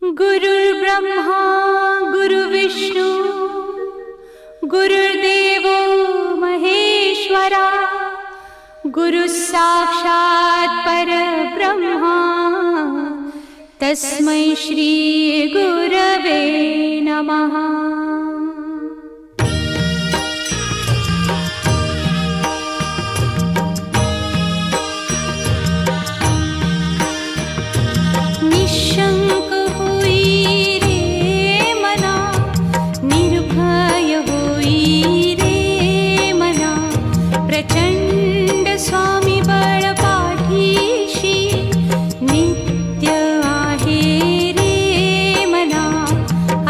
गुरुर्ब्रह्मा गुरुर्विष्णू गुरुर्देवो महेश्वरा गुरुः साक्षात् परब्रह्मा तस्मै श्री गुरवे नमः। निशंक होई रे मना, निर्भय होई रे मना, प्रचंड स्वामी बळ पाठीशी नित्य आहे रे मना।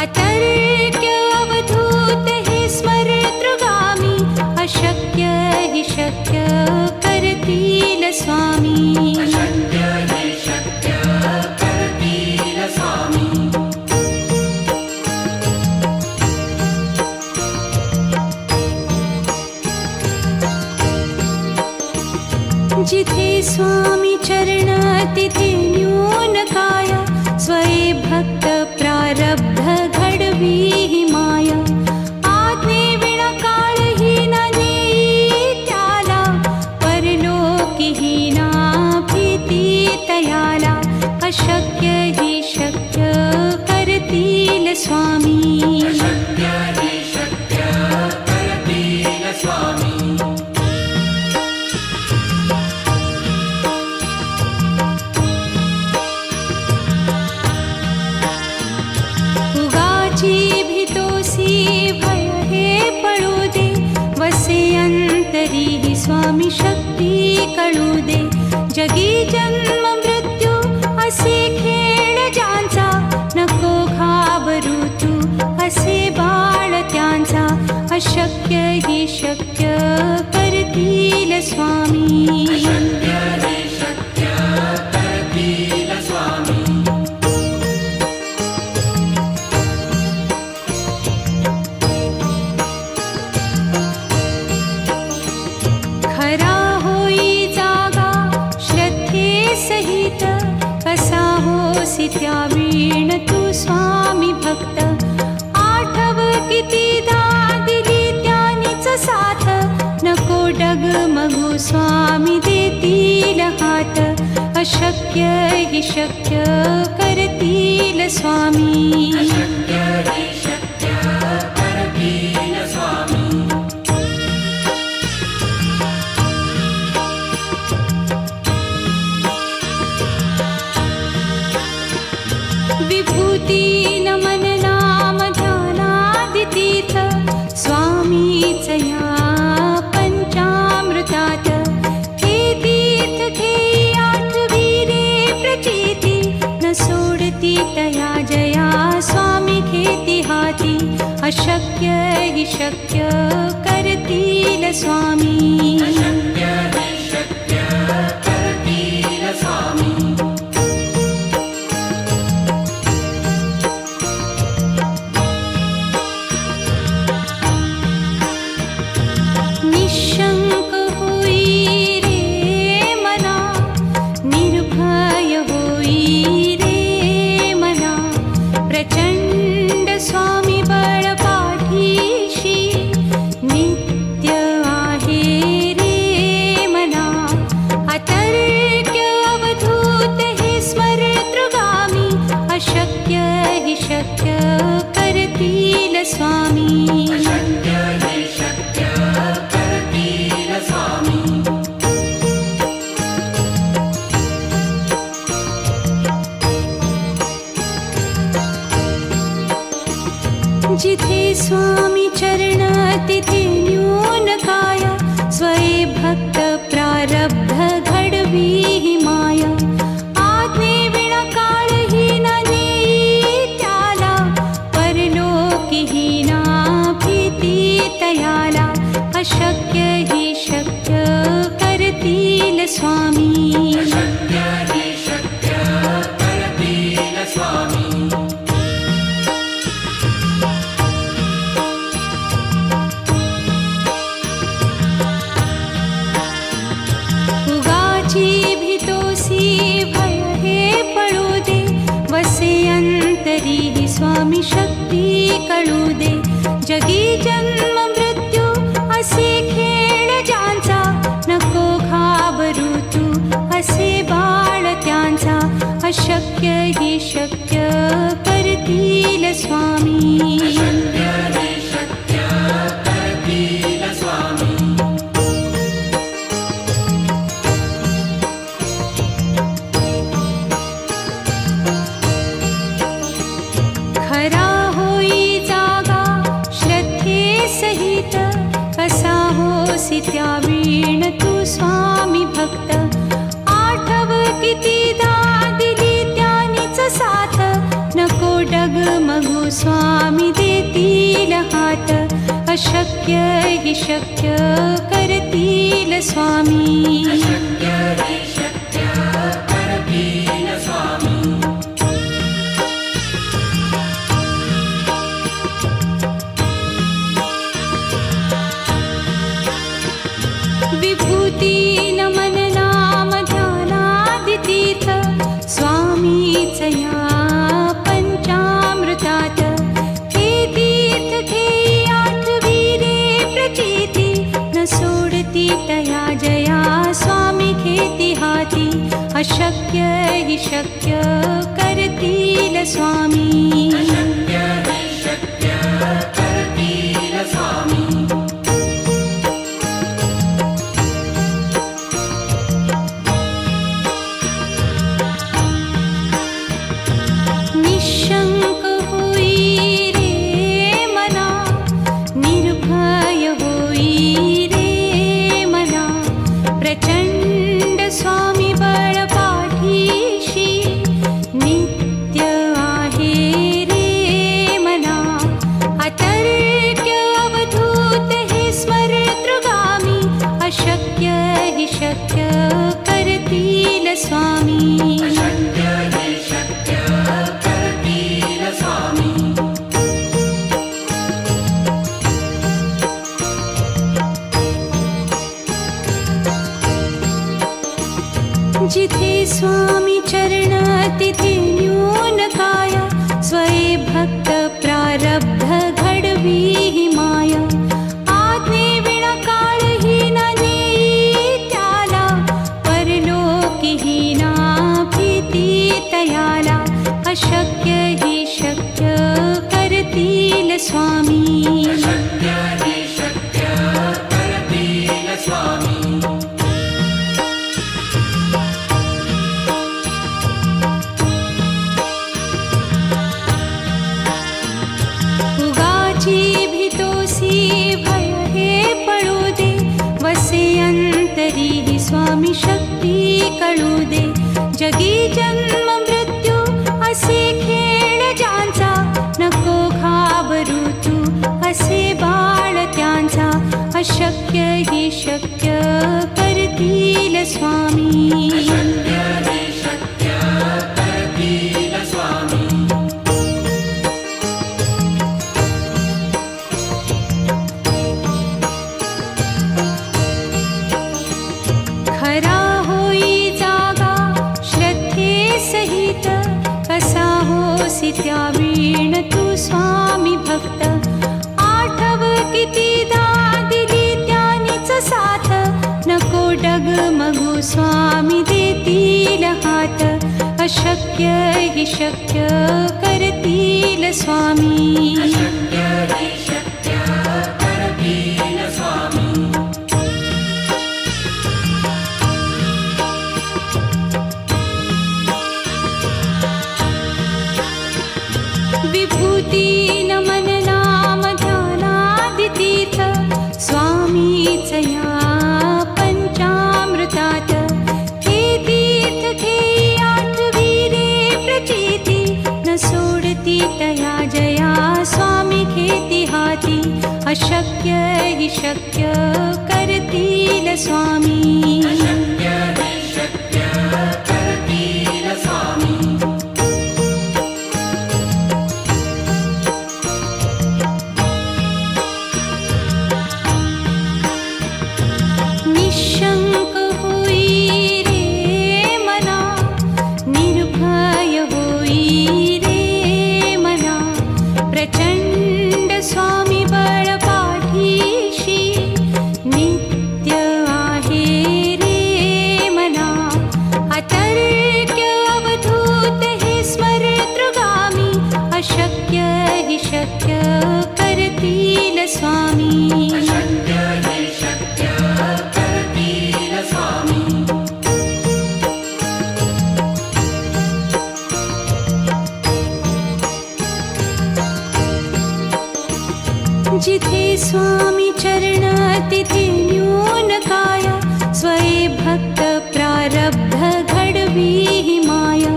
अतर्क्य अवधूत हे स्मरतृगामी, अशक्य हि शक्य करतील स्वामी। जिथे स्वामी चरण तिथे न्यून काय, स्वये भक्त प्रारब्ध घडवी ही माया। आज्ञे विना काळही न नेई त्याला, परलोकी ही ना भीती तयाला। अशक्य ही शक्य करतील स्वामी। अंतरी ही स्वामी शक्ती कळू दे। जगी जन्म मृत्यू असे खेळ ज्यांचा, नको घाबरू तू असे बाळ त्यांचा। अशक्य ही शक्य करतील स्वामी। खरा होई जागा श्रद्धे सहित, कसा होसी त्या वीण तू स्वामी भक्त। आठव कितीदा दिली त्यानीच साथ, नको डगमगू स्वामी देतील हात। अशक्य हि शक्य करतील स्वामी। विभूती नमन नाम ध्यानादितीर्थ, स्वामीच या पंचामृतात। हे तीर्थ घेई आठवी रे प्रचिती, न सोडती तया जया स्वामी घेती हाती। अशक्य हि शक्य करतील स्वामी। निशंक होई रे मना, निर्भय होई रे मना, प्रचंड स्वामी बळ पाठीशी नित्य आहे रे मना। अतर्क्य अवधूत हे स्मरतृगामी, अशक्य हि शक्य करतील स्वामी। जिथे स्वामी चरण तिथे न्यून काय, स्वये भक्त प्रारब्ध घडवी ही माया। आज्ञे विना काळही न नेई त्याला, परलोकी ही ना भीती तयाला। अशक्य ही शक्य करतील स्वामी। उगाची भीतोसी भय हे पळू दे, वसे अंत तरीही स्वामी शक्ती कळू दे. जगी जन्म मृत्यू असे खेळ ज्यांचा, नको घाबरू तू असे बाळ त्यांचा. अशक्य ही शक्य करतील स्वामी. खरा होई जागा श्रद्धे सहित, कसा होसी त्या वीण तू स्वामी भक्त. आठव कितीदा दिली त्यानीच साथ, नको डगमगू स्वामी देतील हात. अशक्य ही शक्य करतील स्वामी. विभूती नमन नाम ध्यानादितीर्थ, स्वामीच या पंचामृतात. हे तीर्थ घेई आठवी रे प्रचिती, न सोडती तया जया स्वामी घेती हाती. अशक्य ही शक्य करतील स्वामी. निशंक होई रे मना, निर्भय होई रे मना. प्रचंड स्वामी बळ पाठीशी, नित्य आहे रे मना. अतर्क्य अवधूत हे स्मरतृगामी, अशक्य ही शक्य करतील स्वामी. जिथे स्वामी चरण तिथे न्यून काया, स्वये भक्त प्रारब्ध घडवी ही माया. आज्ञे विना काळही न नेई त्याला, परलोकी ही ना भीती तयाला. अशक्य ही शक्य करतील स्वामी. भय हे पळू दे, वसे अंतरी ही स्वामी शक्ती कळू दे. जगी जन्म मृत्यू असे खेळ ज्यांचा, नको घाबरू तू असे बाळ त्यांचा. अशक्य ही शक्य करतील स्वामी. खरा होई जागा श्रद्धे सहित, कसा होसी त्या वीण तू स्वामी भक्त. आठव कितीदा दिली त्यानीच साथ, नको डगमगू स्वामी देतील हात. अशक्य ही शक्य करतील स्वामी. विभूती नमन नाम ध्यानादितीर्थ, स्वामीच या पंचामृतात. हे तीर्थ घेई आठवी रे प्रचिती, न सोडती तया जया स्वामी घेती हाती. अशक्य ही शक्य करतील स्वामी. निशंक होई रे मना, निर्भय होई रे अशक्य हि शक्य करतील स्वामी. अशक्य हि शक्य करतील स्वामी. जिथे स्वामी चरण तिथे न्यून काय. स्वये भक्त प्रारब्ध घडवी हि माया.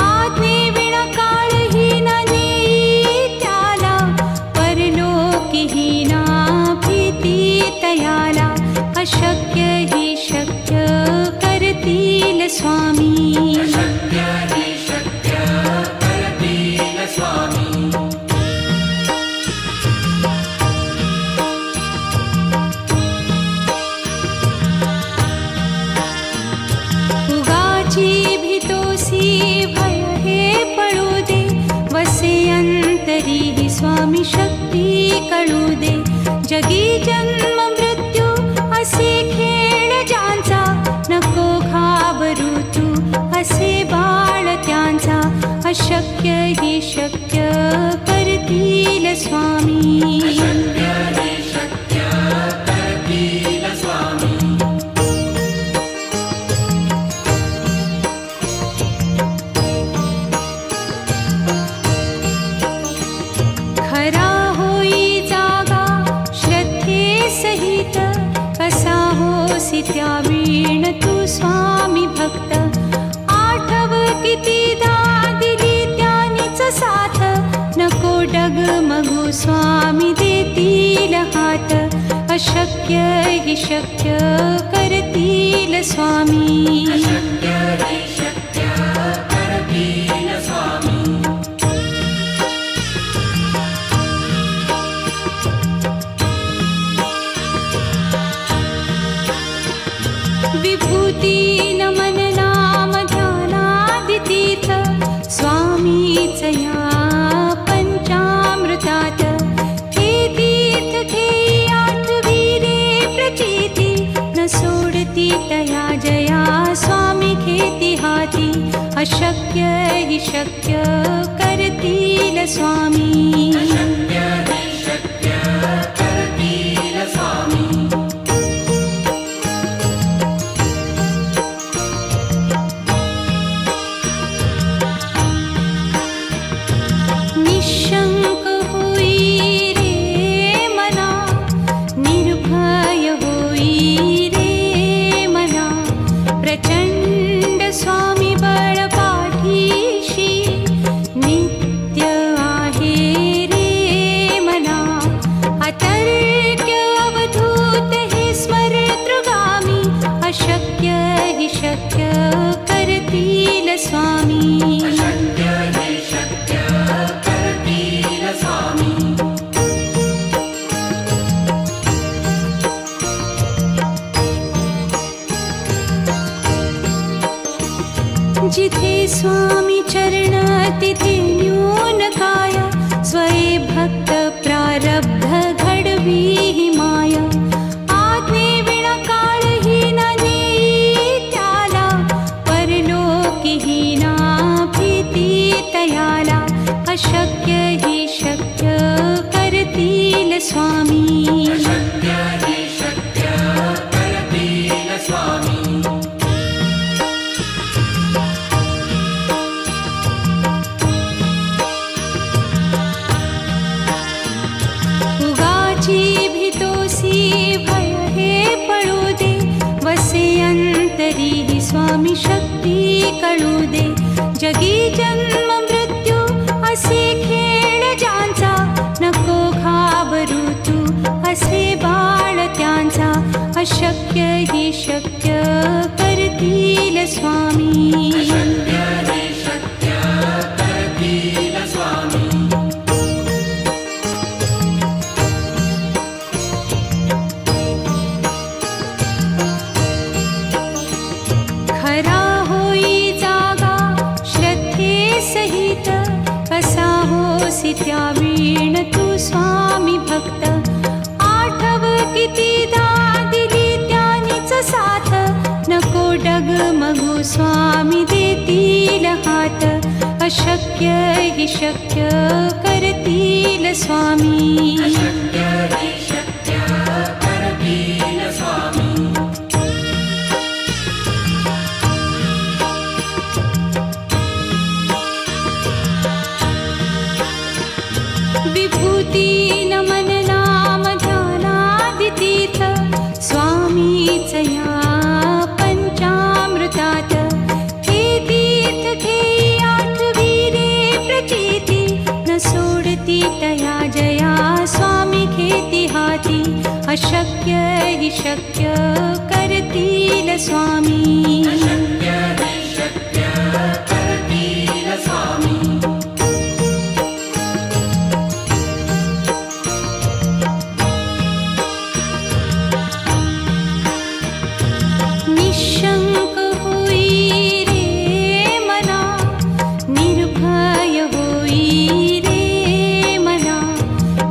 आज्ञे विना काळही न नेई त्याला. परलोकीही ना भीती तयाला. अशक्य हि शक्य करतील स्वामी. अशक्य हि शक्य करतील स्वामी. भय हे पळू दे. वसे अंतरी हि स्वामी शक्ती कळू दे. जगी जन्म मृत्यू असे खेळ ज्यांचा. नको घाबरू तू असे बाळ त्यांचा. अशक्य हि शक्य करतील स्वामी. अशक्य हि शक्य करतील स्वामी. खरा होई जागा श्रद्धे सहित. कसा होसी त्या वीण तू स्वामी भक्त. आठव कितीदा दिली त्यानीच साथ. नको डगमगू स्वामी देतील हात. अशक्य हि शक्य करतील स्वामी. अशक्य हि शक्य करतील स्वामी. विभूती नमन नाम ध्यानादितीर्थ. स्वामीच या पंचामृतात. हे तीर्थ घेई आठवी रे प्रचिती. न सोडती तया जया स्वामी घेती हाती. अशक्य हि शक्य करतील स्वामी. अशक्य हि शक्य करतील स्वामी. निशंक होई रे मना. निर्भय होई रे मना. प्रचंड स्वामी बळ पाठीशी. नित्य आहे रे मना. अतर्क्य अवधूत हे स्मरतृगामी. अशक्य हि शक्य करतील स्वामी. अशक्य हि शक्य करतील स्वामी. जिथे स्वामी चरण तिथे न्यून काय. स्वये भक्त प्रारब्ध घडवी हि माया. आज्ञे विना काळही न नेई त्याला. परलोकीही ना भीती तयाला. अशक्य हि शक्य करतील स्वामी. अशक्य हि शक्य करतील स्वामी. उगाची भीतोसी भय हे पळू दे. वसे अंतरी हि स्वामी शक्ती कळू दे. जगी जन्म मृत्यू असे खेळ ज्यांचा. नको घाबरू तू असे बाळ त्यांचा. अशक्य हि शक्य करतील स्वामी. अशक्य हि शक्य करतील स्वामी. खरा होई जागा श्रद्धे सहित. कसा होसी त्या वीण तू स्वामी भक्त. आठव कितीदा दिली त्यानीच साथ. नको डगमगू स्वामी देतील हात. अशक्य अशक्य हि शक्य करतील स्वामी. अशक्य हि शक्य करतील स्वामी. विभूती नमन नाम ध्यानादितीर्थ स्वामीच या पंचामृतात. हे तीर्थ घेई आठविरे प्रचिती न सोडती तया जया स्वामी घेती हाती. अशक्य हि शक्य करतील स्वामी. अशक्य हि शक्य करतील स्वामी. निशंक होई रे मना, निर्भय होई रे मना.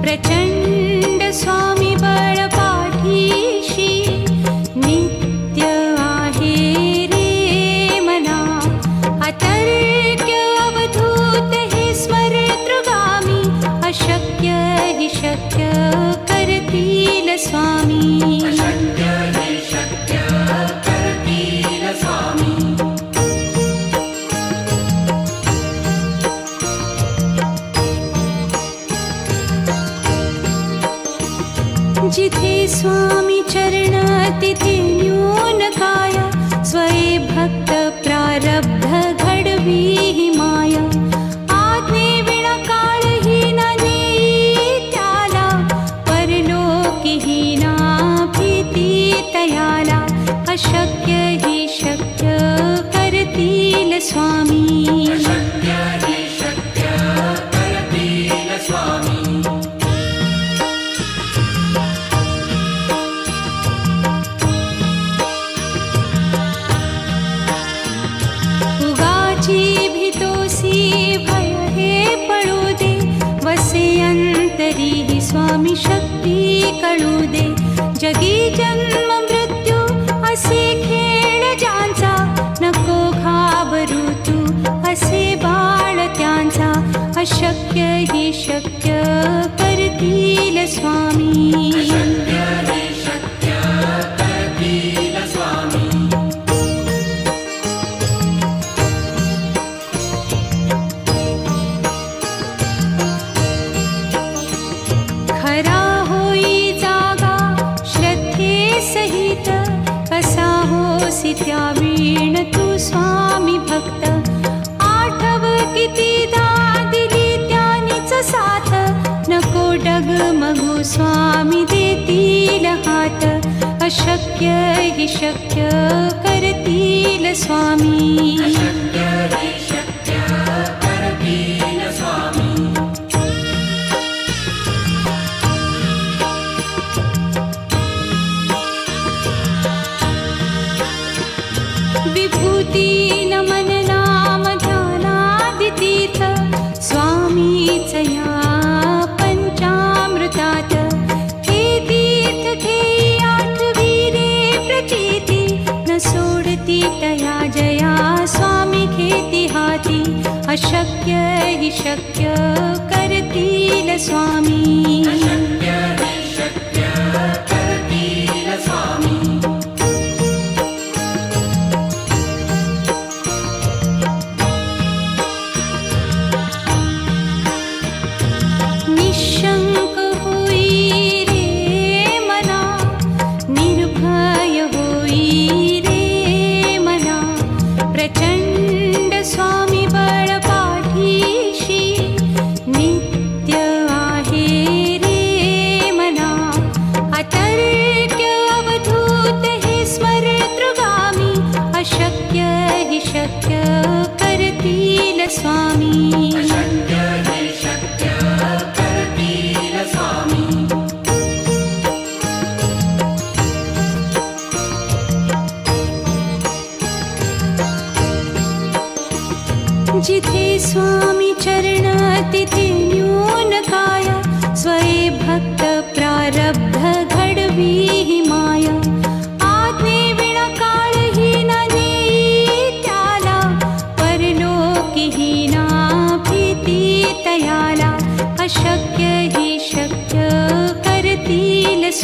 प्रचंड स्वामी बळ पाठीशी नित्य आहे रे मना. अतर्क्य अवधूत हे स्मरतृगामी. अशक्य हि शक्य करतील स्वामी. अशक्य हि शक्य करतील स्वामी. जिथे स्वामी चरण तिथे न्यून काय. स्वये भक्त प्रारब्ध घडवी हि माया. आज्ञे विना काळही न नेई त्याला. परलोकीही ना भीती तयाला. अशक्य हि शक्य करतील स्वामी. अशक्य हि शक्य करतील स्वामी. उगाची भीतोसी भय हे पळू दे. वसे अंतरी हि स्वामी शक्ती कळू दे. जगी जन्म मृत्यू असे खेळ ज्यांचा. नको घाबरू तू असे बाळ त्यांचा. अशक्य हि शक्य करतील स्वामी. अशक्य हि शक्य करतील स्वामी. खरा होई जागा श्रद्धे सहित. कसा होसी त्या वीण तू स्वामी भक्त. आठव कितीदा दिली त्यानीच साथ. नको डगमगू स्वामी देतील हात. अशक्य हि शक्य करतील स्वामी. अशक्य हि शक्य करतील स्वामी. विभूती नमन नाम ध्यानादितीर्थ स्वामीच या पंचामृतात. हे तीर्थ घेई आठविरे प्रचिती न सोडती तया जया स्वामी घेती हाती. अशक्य हि शक्य करतील स्वामी. अशक्य हि शक्य करतील स्वामी. निशंक होई रे मना, निर्भय होई रे मना. प्रचंड स्वामी बळ पाठीशी नित्य आहे रे मना. अतर्क्य अवधूत हे स्मरतृगामी. अशक्य हि शक्य करतील स्वामी. अशक्य हि शक्य करतील स्वामी. जिथे स्वामी चरण तिथे न्यून काय. स्वये भक्त प्रारब्ध घडवी हि माया. आज्ञे विना काळही न नेई त्याला. परलोकीही ना भी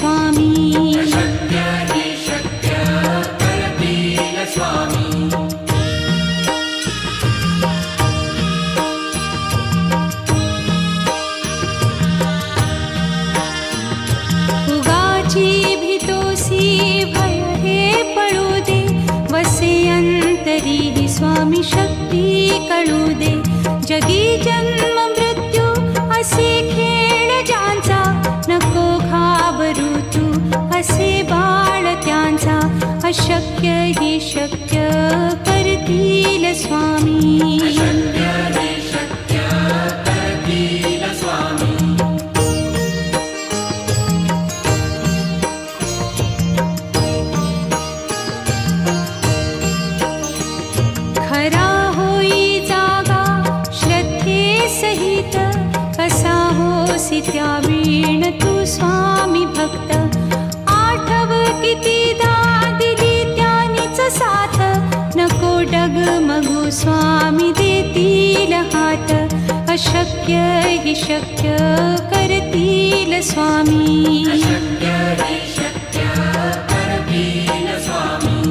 स्वामी अशक्य हि शक्य करतील स्वामी उगाची भीतोसी भय हे पळू दे वसे अंतरी ही स्वामी शक्ती कळू दे जगी जन्म मृत्यू असे खेळ ज्यांचा नको घाबरू तू असे बाळ त्यांचा अशक्य ही शक्य करतील स्वामी अशक्य हि शक्य करतील स्वामी खरा होई जागा श्रद्धे सहित कसा होसी त्या वीण तू स्वामी भक्त आठव कितीदा दिली त्यानीच साथ नको डगमगू स्वामी देतील हात अशक्य हि शक्य करतील स्वामी अशक्य हि शक्य करतील स्वामी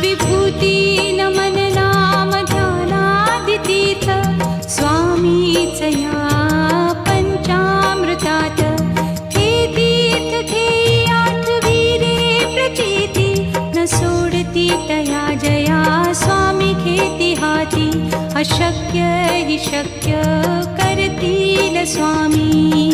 विभूती नमन नाम ध्यानादितीर्थ स्वामीच या पंचामृतात हे तीर्थ घेई आठवी रे प्रचिती न सोडती तया जया स्वामी घेती हाती अशक्य हि शक्य करतील स्वामी